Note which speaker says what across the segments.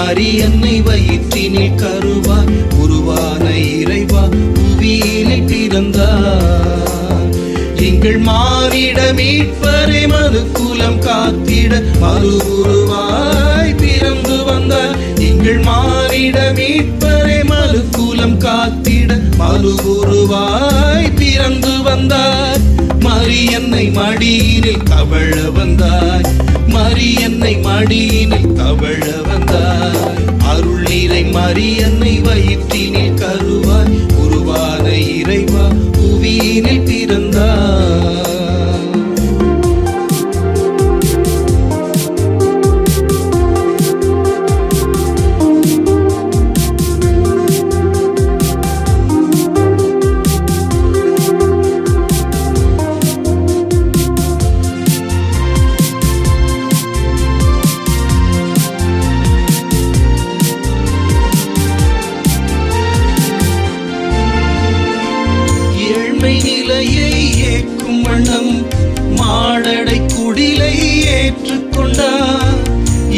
Speaker 1: மரியன்னை வயிற்றினில் கருவாய் உருவான இறைவா புவியினில் பிறந்தார். எங்கள் மானிட மீட்பரை மனுக்குலம் காத்திட மறு உருவாய் பிறந்து வந்தார். எங்கள் மானிட மீட்பரை மனுக்குலம் காத்திட மறு உருவாய் பிறந்து வந்தார். மரியன்னை மடியினில் தவழ வந்தாய், மரியன்னை மடியினில் தவழ வந்தாய். அருள் நிறை மரியன்னை வயிற்றினில் கருவாய் உருவான இறைவா புவியினில் பிறந்தாய். நிலையை ஏற்கும் வண்ணம் மாடடை குடிலை ஏற்றுக்கொண்டார்.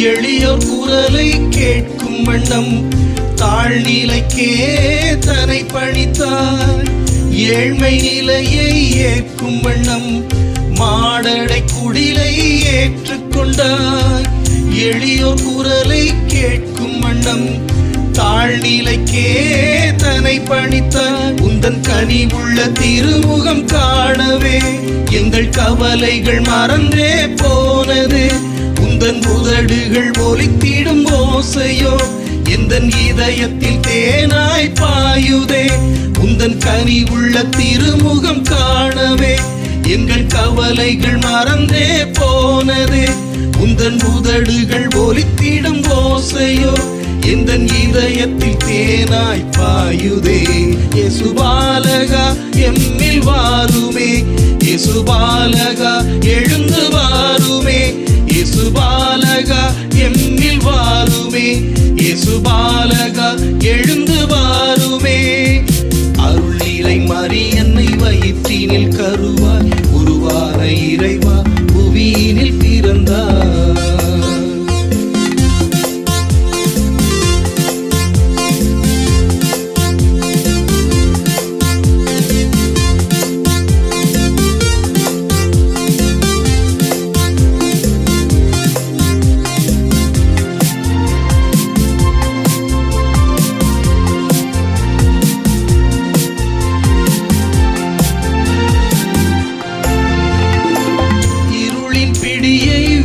Speaker 1: எளியோர் குரலை கேட்கும் வண்ணம் தாழ்நிலைக்கே தன்னை பணித்தார். ஏழ்மை நிலையை ஏற்கும் வண்ணம் மாடடை குடிலை ஏற்றுக்கொண்டார். எளியோர் குரலை கேட்கும் வண்ணம் தாழ்நிலைக்கே தன்னை பணித்தார். உந்தன் கனிவுள்ள திருமுகம் காணவே எங்கள் கவலைகள் மறந்தே போனது. உந்தன் உதடுகள் ஒலித்திடும் ஓசையோ எந்தன் இதயத்தில் தேனாய் பாயுதே. உந்தன் கனிவுள்ள திருமுகம் காணவே எங்கள் கவலைகள் மறந்தே போனது. உந்தன் உதடுகள் ஒலித்திடும் ஓசையோ எந்தன் இதயத்தில் தேனாய் பாயுதே. இயேசு பாலகா எம்மில் வாருமே, இயேசு பாலகா எழுந்து வாருமே. இயேசு பாலகா எம்மில் வாருமே, இயேசு பாலகா எழுந்து வாருமே. அருள் நிறை மரியன்னை வயிற்றினில் கருவாய் உருவான இறைவா புவியினில் பிறந்தார்.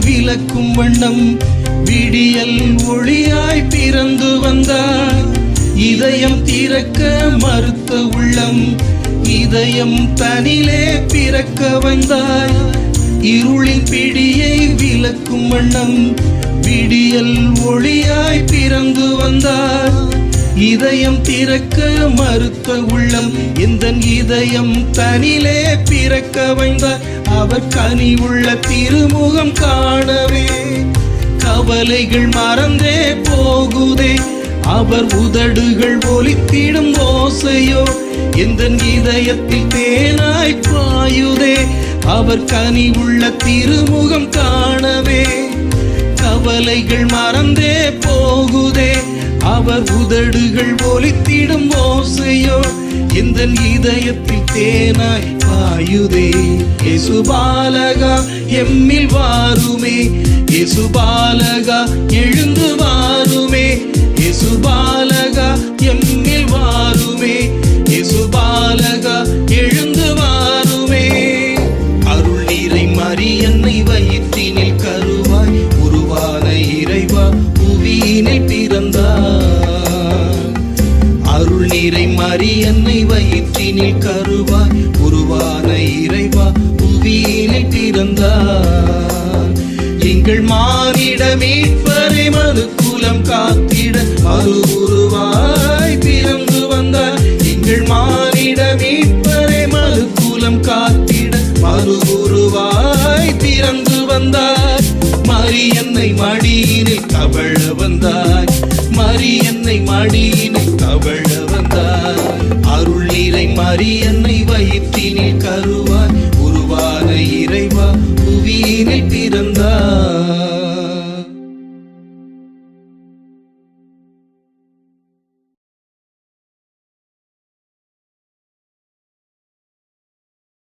Speaker 1: விளக்கும் வண்ணம் விடியல் ஒளியாய் பிறந்து வந்தார். இதயம் திறக்க மறுத்த உள்ளம் இதயம் தனிலே பிறக்க வந்தாய். இருளின் பிடியை விளக்கும் வண்ணம் விடியல் ஒளியாய் பிறந்து வந்தார். இதயம் திறக்க மறுத்த உள்ளம் எந்தன் இதயம் தனிலே பிறக்க வைந்தார். அவர் கனிவுள்ள திருமுகம் காணவே கவலைகள் மறந்தே போகுதே. அவர் உதடுகள் ஒலித்திடும் ஓசையோ எந்தன் இதயத்தில் தேனாய் பாயுதே. அவர் கனிவுள்ள திருமுகம் காணவே கவலைகள் மறந்தே போகுதே. அவர் உதடுகள் ஒலித்திடும் ஓசையோ எந்தன் இதயத்தில் தேனாய் பாயுதே. இயேசு பாலகா எம்மில் வாருமே, இயேசு பாலகா எழுந்து வாருமே. இயேசு பாலகா எம்மில் வாருமே, இயேசு பாலகா எழுந்து வாருமே. அருள் நிறை மரியன்னை வயிற்றினில் கருவாய் உருவான இறைவா புவியினில் பிறந்தார். அருள் நிறை மரியன்னை வயிற்றினில் கருவாய் உருவான இறைவா புவியினில் பிறந்தார். எங்கள் மானிட மீட்பரை மனுக்குலம் காத்திட மறு உருவாய் பிறந்து வந்தார். எங்கள் மானிட மீட்பரை மனுக்குலம் காத்திட மறு உருவாய் பிறந்து வந்தார். மரியன்னை மடியினில் தவழ வந்தாய், மரியன்னை மடியினில்